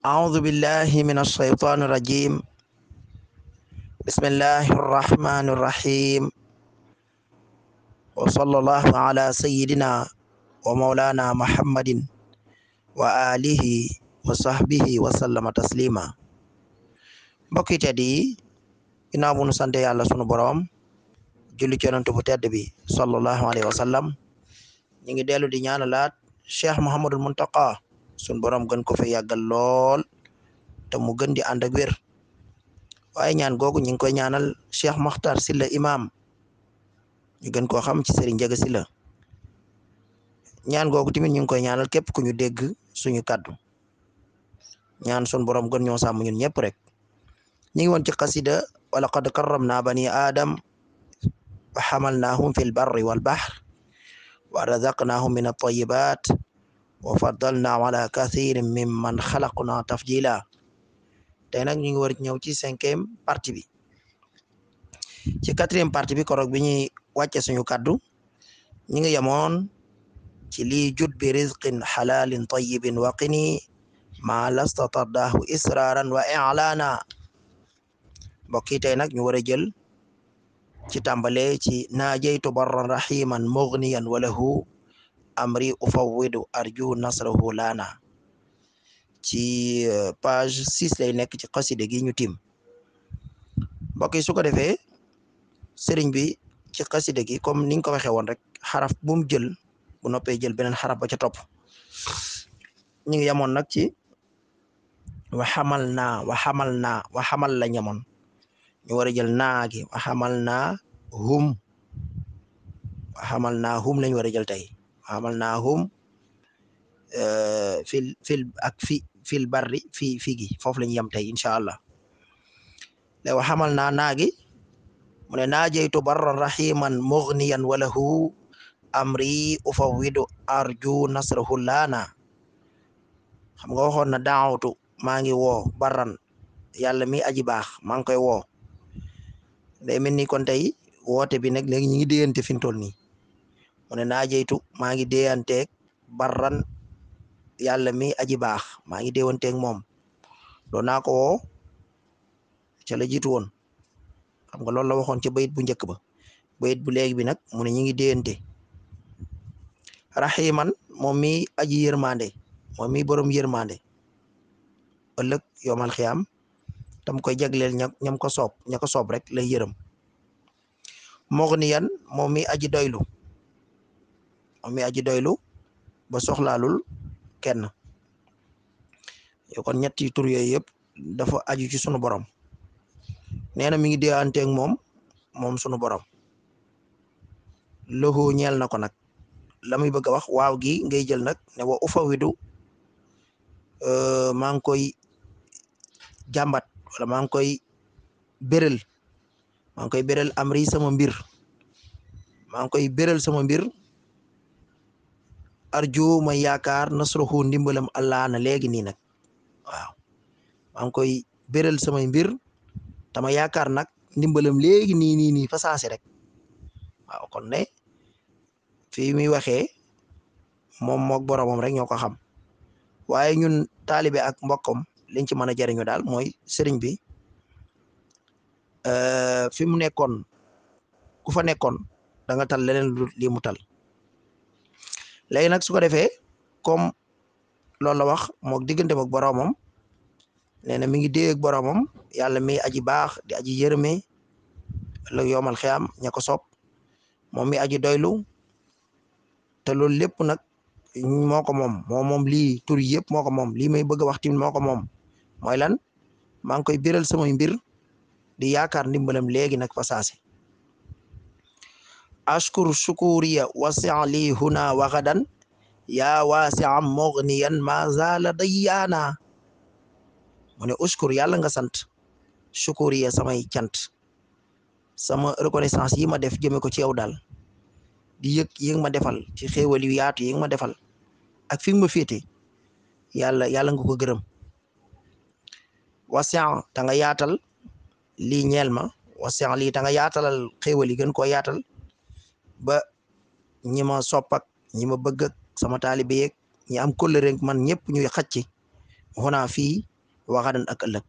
أعوذ بالله من الشيطان الرجيم. بسم الله الرحمن الرحيم. وصلى الله على سيدنا ومولانا محمد وآله وصحبه وسلم تسليما. mbokk yi tedd yi, ginnaaw bu nu sante yàlla sunu boroom julli ci yonent bu tedd bi sallallahu alayhi wa sallam, ñu ngi dellu di ñaanalaat Cheikh Mouhamadul Muntaqa sunu boroom gën ko fa yàggal lool te mu gën di ànd ak wér. waaye ñaan googu ñu ngi koy ñaanal Cheikh Makhtar Sylla imam, ñu gën koo xam ci Serigne Ndiaga Sylla. ñaan googu tamit ñu ngi koy ñaanal képp ku ñu dégg suñu kaddu, ñaan sun borom gën ñoo sàmm ñun ñëpp rek. ñu ngi woon ci xasida wa laqad karramna bani adam wa hamalnahum fil barri wal bahr wa razaqnahum min at-tayyibat wa faddalnahum ala kathirin mimman khalaqna tafdila. tey nag ñu ngi war ñëw ci 5e partie bi. ci 4e partie bi koroog bi ñuy wàcce suñu kaddu ñi ngi yemoon ci lii jut bi rizqin halalin tayyibin wa qini ma lastatadahu israran wa i'lana. mbokk yi tey nag ñu war a jël ci tàmbale ci naajaytu barran rahiman mughniyan wa lahu amri ufawwidu arju nasrahu lana. ci page 6 lay nekk ci xaside gi ñu tim. mbokk yi su ko defee sëriñ bi ci xaside gi comme niñ ko waxee woon rek, xaraf bu mu jël bu noppee jël beneen xaraf ba ca topp. ñu ngi yemoon nag ci wa xamal la ñamoon, ñu war a jël naa gi wa xamal naa hum lañ war a jël tey. wa xamal naa hum fil barri fii gi foofu la ñu yem tey incha allah. léegi wa xamal naa gi mu ne naajaytu barran rahiman mughniyan wa lahu amri ufawwidu arju nasrahu laana. xam nga waxoon na daawtu maa ngi woo barran yàlla mi aji baax maa ngi koy woo. day mel ni kon tey woote bi nag léegi ñu ngi déyante fi mu toll nii. mu ne naajaytu maa ngi déyanteeg barran yàlla mi aji baax maa ngi déyanteeg moom. loolu naa ko woo ca la jiitu woon. xam nga loolu la waxoon ca bayit bu njëkk ba. bayit bu léegi bi nag mu ne ñu ngi déyante rahiman moom mi aji yërmande, moom mi borom yërmande ëllëg yomal xiyaam tam koy jagleel ñam ko soob, ña ko soob rek lay yërëm. mughniyan moom mi aji doylu, moom mi aji doylu ba soxlaalul kenn. kon ñetti tur yooyu yëpp dafa aju ci sunu borom. nee na mi ngi déyanteeg moom sunu borom. lahu ñeel na ko nag la muy bëgg a wax waaw gi ngay jël nag ne wa ufawidu maa ngi koy jàmbat wala maa ngi koy béral amri sama mbir, maa ngi koy béral sama mbir arju ma yaakaar nasruhu ndimbalam allah na léegi nii nag. waaw maa ngi koy béral samay mbir tama yaakaar nag ndimbalam léegi nii fa saase rek. waaw kon ne fii muy waxee moom mook boromam rek ñoo ko xam, waaye ñun taalibe ak mbokkam liñ ci mën a jariñu daal mooy sëriñ bi fi mu nekkoon ku fa nekkoon da nga tal leneen lu lii mu tal. léegi nag su ko defee comme loolu la wax mook diggante mook boromam, nee na mi ngi dee ak boromam yàlla mi aji baax di aji yërëme la yomal xiyam ña ko soob, moom mi aji doylu te loolu lépp nag moo ko moom lii tur yëpp moo ko moom. lii may bëgg a wax tamit moo ko moom. mooy lan? maa ngi koy biral samay mbir di yaakaar ndimbalam léegi nag fa saase. ashkur shukuriya wasi'a li huna wa gadan yaa wasi'an mughniyan ma zala dayyaana. mu ne ushkur yàlla nga sant shukuriya samay cant, sama reconnaissance yi ma def jëme ko ci yow daal, di yëg yi nga ma defal ci xéewal yu yaatu yi nga ma defal ak fi nga ma féete, yàlla nga ko gërëm. wasi'a ta nga yaatal lii ñeel ma, wasi'a lii ta nga yaatalal xéewal yi gën koo yaatal ba ñi ma sopp ak ñi ma bëgg ak sama taalibe yeeg ñi am kóllëre man ñëpp ñuy xacc xunaa fii wa gadan ak ëllëg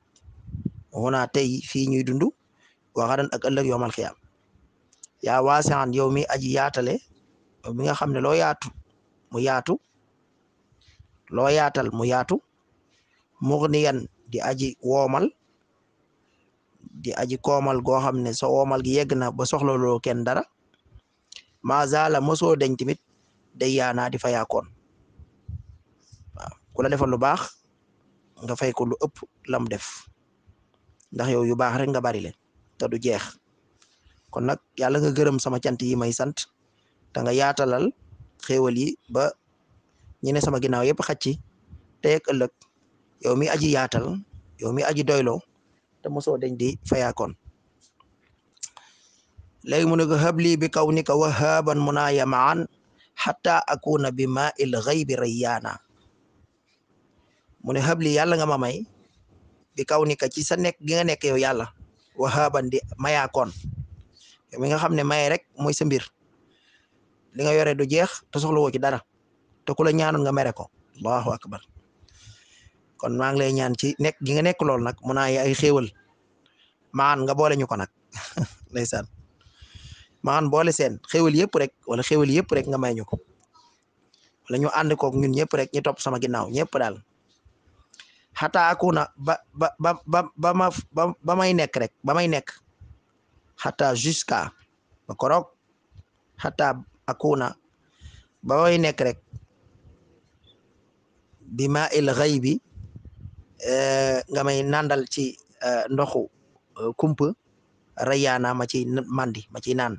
huna tey fii ñuy dund wa gadan ak ëllëg yowmal xiyaam yaa waasi'an yow mi aji yaatale mi nga xam ne loo yaatu mu yaatu loo yaatal mu yaatu mughniyan di aji woomal di aji koomal goo xam ne sa woomal gi yegg na ba soxlaloo kenn dara mazala mosoo deñ tamit day yaanaa di fa yaakoon waaw ku la defal lu baax nga fay ko lu ëpp lam def ndax yow yu baax rek nga bari le te du jeex kon nag yàlla nga gërëm sama cant yi may sant te nga yaatalal xéewal yi ba ñi ne sama ginnaaw yëpp xacci tey ak ëllëg yow mi aji yaatal yow mi aji doyloo te mosoo deñ di fayaakoon léegi mu ne ko habli bi kawnika wahaaban munaaya maan xatta akuna bi maa il xaybi rayyaana mu ne habli yàlla nga ma may bi kawnika ci sa nekk gi nga nekk yow yàlla wahaaban di mayaakoon yow mi nga xam ne maye rek mooy sa mbir li nga yore du jeex te soxla woo ci dara te ku la ñaanoon nga mere ko allahu akbar kon maa ngi lay ñaan ci nekk gi nga nekk lool nag mu naa ay xéewal maan nga boole ñu ko nag ndeysaan maan boole seen xéewal yëpp rek wala xéewal yëpp rek nga may ñu ko wala ñu ànd koog ñun ñëpp rek ñu topp sama ginnaaw ñëpp daal xataa akuna ba may nekk rek ba may nekk xataa jusqu'à ba koroog xataa akuna ba may nekk rek bi ma il xaybi nga may nandal ci ndoxu kumpa rayaana ma ciy mandi ma ciy naan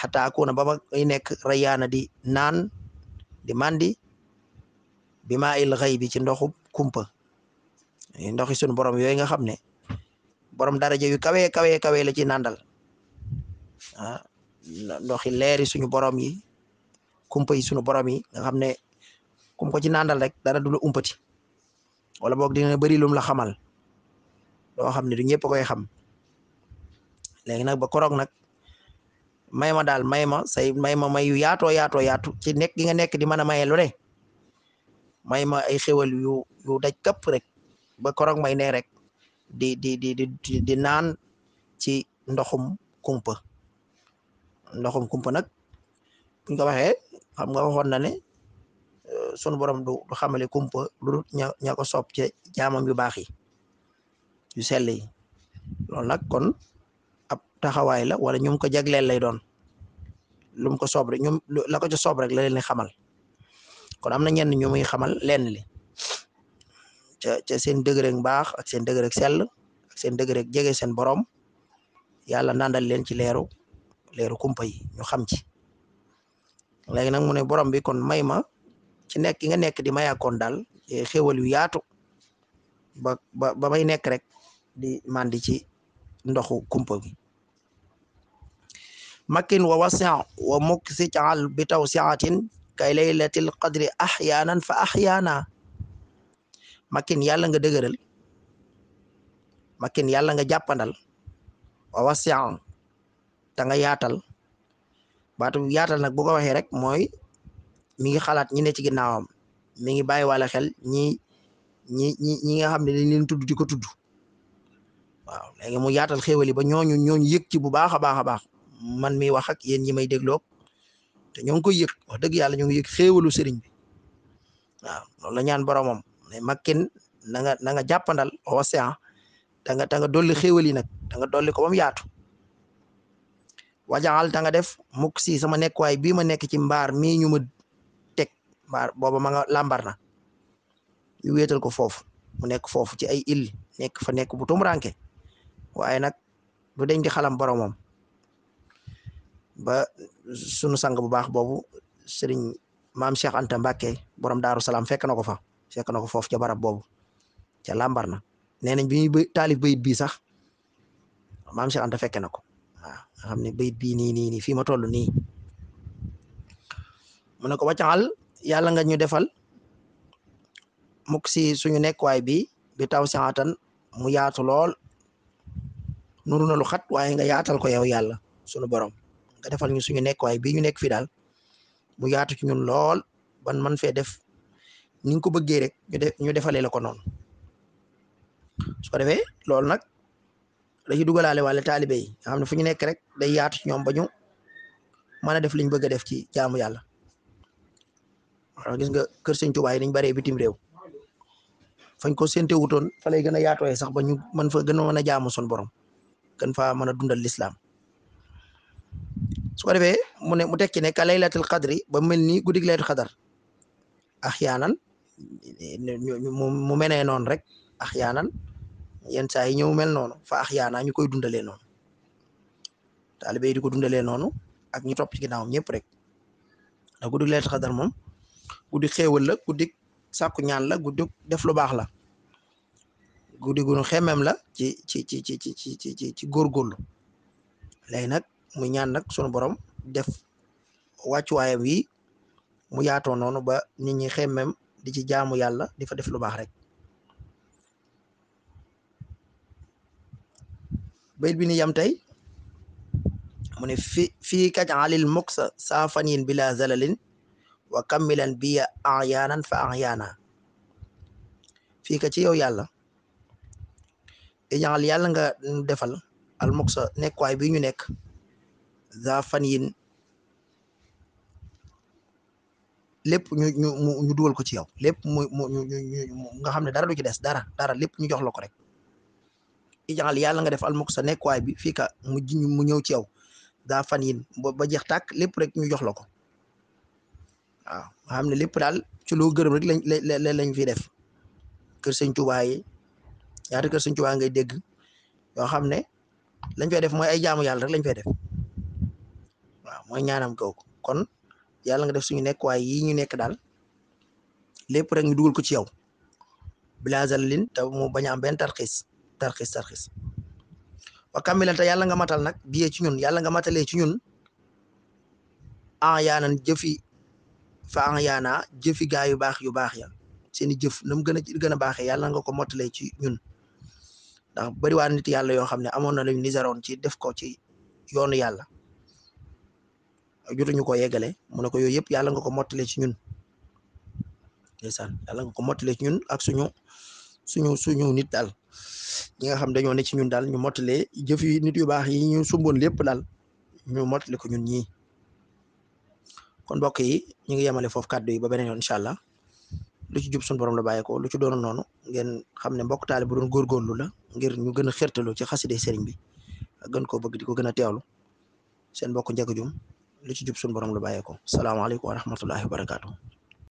xataa akuna ba may nekk rayaana di naan di mandi bi ma il xaybi ci ndoxu kumpa ndoxi sunu borom yooyu nga xam ne borom daraja yu kawe kawe kawe la ci nandal ah ndoxi leeri suñu borom yi kumpa yi suñu borom yi nga xam ne kum ko ci nandal rek dara du la umpati wala boog dina bëri lum la xamal loo xam ne du ñëpp koy xam léegi nag ba koroog nag may ma daal may ma say may ma may yu yaatoo yaatu ci nekk gi nga nekk di mën a maye lu ne may ma ay xéwal yu daj këpp rek ba koroog may ne rek di naan ci ndoxum kumpa nag buñ ko waxee xam nga waxoon na ne sunu borom du xamale kumpa lu ña ko soob ci jaamam yu baax yi yu sell yi loolu nag kon ab taxawaay la wala ñum ko jagleel lay doon lum ko soob rek ñoom la ko ca soob rek la leen xamal kon am na ñenn ñu muy xamal lenn li ca seen dëgërëg mbaax ak seen dëgërëg sell ak seen dëgërëg jege seen borom yàlla nandal leen ci leeru kumpa yi ñu xam ci léegi nag mu ne borom bi kon may ma ci nekk gi nga nekk di mayaakoon daal xéwal yu yaatu ba may nekk rek di mandi ci ndoxu kumpa gi makin wa wasi'a wa muksi caal bi tawsiatin kay laylatil qadri ahyaanan fa ahyaana makin yàlla nga dëgëral makin yàlla nga jàppandal wa wasi'a ta nga yaatal baatu yaatal nag bu ko waxee rek mooy mi ngi xalaat ñi ne ci ginnaawam mi ngi bàyyi wala xel ñi nga xam ne dañ leen tudd di ko tudd waaw léegi mu yaatal xéwal yi ba ñooñu yëg ci bu baax a baax a baax man mi wax ak yéen ñi may dégloo te ñoo ngi koy yëg wax dëgg yàlla ñoo ngi yëg xéwalu sëriñ bi waaw loolu la ñaan boromam ne makkin na nga jàppandal océan ta nga dolli xéwal yi nag ta nga dolli ko ba mu yaatu wajaxal ta nga def mukk si sama nekkuwaay bii ma nekk ci mbaar mii ñu ma teg mbaar booba ma nga lambar na ñu wéetal ko foofu mu nekk foofu ci ay île nekk bu tumuranke waaye nag du deñ di xalam boromam ba sunu sang bu baax boobu sëriñ maam Cheikh Anta Mbacke borom Daaru Salaam fekk na ko foofu ca barab boobu ca lambar na nee nañ bi ñuy taalif bayit bii sax maam Cheikh Anta fekke na ko waaw nga xam ne bayit bii nii fii ma toll nii mu ne ko waccaxal yàlla nga ñu defal mukk si suñu nekkuwaay bi taw saatan mu yaatu lool nuru na lu xat waaye nga yaatal ko yow yàlla sunu borom nga defal ñu suñu nekkuwaay bii ñu nekk fii daal mu yaatu ci ñun lool ban man fee def ni nga ko bëggee rek ñu defalee la ko noonu su ko defee loolu nag dañuy dugalaale wàlle taalibe yi nga xam ne fu ñu nekk rek day yaatu ci ñoom ba ñu mën a def liñ bëgg a def ci jaamu yàlla waaw gis nga kër Sëñ Tuubaa yi niñ baree bitim réew fañ ko sénte wutoon fa lay gën a yaatooyee sax ba ñu mën fa gën a mën a jaamu son borom gën faa mën a dundal lislaam su ko defee mu tekki ne ka laylatul qadri ba mel ni guddig laylatul qadar axyaanan mu menee noonu rek axyaanan yenn saa yi ñëw mel noonu fa axyaana ñu koy dundalee noonu taalibe yi di ko dundalee noonu ak ñu topp ci ginnaawam ñëpp rek ndax guddig laylatul qadar moom guddi xéewal la guddi sàkku ñaan la guddi def lu baax la guddi gu nu xemem la ci góorgóorlu léegi nag mu ñaan nag sunu borom def wàccuwaayam wi mu yaatoo noonu ba nit ñi xemem di ci jaamu yàlla di fa def lu baax rek bayit bi ni yam tey mu ne fii kaj alil moksa saafanin bila zalalin wa kammilan biya ahyaanan fa ahyaana fii ka ci yow yàlla ijaal yàlla nga defal al moksa nekkuwaay bi ñu nekk za fan yin lépp ñu dugal ko ci yow lépp nga xam ne dara du ci des dara lépp ñu jox la ko rek ijaal yàlla nga def al moksa nekkuwaay bi fii ka mu ñëw ci yow za fan yin ba jeex tàkk lépp rek ñu jox la ko waaw nga xam ne lépp daal ci loo gërëm rek lañ fi def kër Sëñ Tuubaa yi ñaata kër Sëñ Tuubaa ngay dégg yoo xam ne lañ fay def mooy ay jaamu yàlla rek lañ fay def waaw mooy ñaanam kaw kon yàlla nga def suñu nekk waaye yii ñu nekk daal lépp rek ñu dugal ko ci yow bilazal lin te mu bañ a am benn tarxiis wa kamilan te yàlla nga matal nag biyee ci ñun yàlla nga matalee ci ñun yaanan jëfi fa yaana jëfi gaa yu baax ya seeni jëf na mu gën a baaxee yàlla nga ko mottalee ci ñun ndax bari waa nit yàlla yoo xam ne amoon na lañu nisaroon ci def ko ci yoonu yàlla jotuñu ko yeggale mu ne ko yooyu yëpp yàlla nga ko mottalee ci ñun ndeysaan yàlla nga ko mottalee ci ñun ak suñu nit daal ñi nga xam dañoo ne ci ñun daal ñu mottalee jëfi nit yu baax yi ñu sumboon lépp daal ñu mottale ko ñun ñii kon mbokk yi ñu ngi yemale foofu kàddu yi ba beneen yoon incha allah lu ci jub suñu borom la bàyyi ko lu ci doonoon noonu ngeen xam ne mbokk taale bu doon góorgóorlu la ngir ñu gën a xërtalu ci xaside sëriñ bi gën koo bëgg di ko gën a teewlu seen mbokk Ndiaga Dioum lu ci jub suñu borom la bàyyi ko salaamaaleykum wa rahmatullahi wa barakaatu.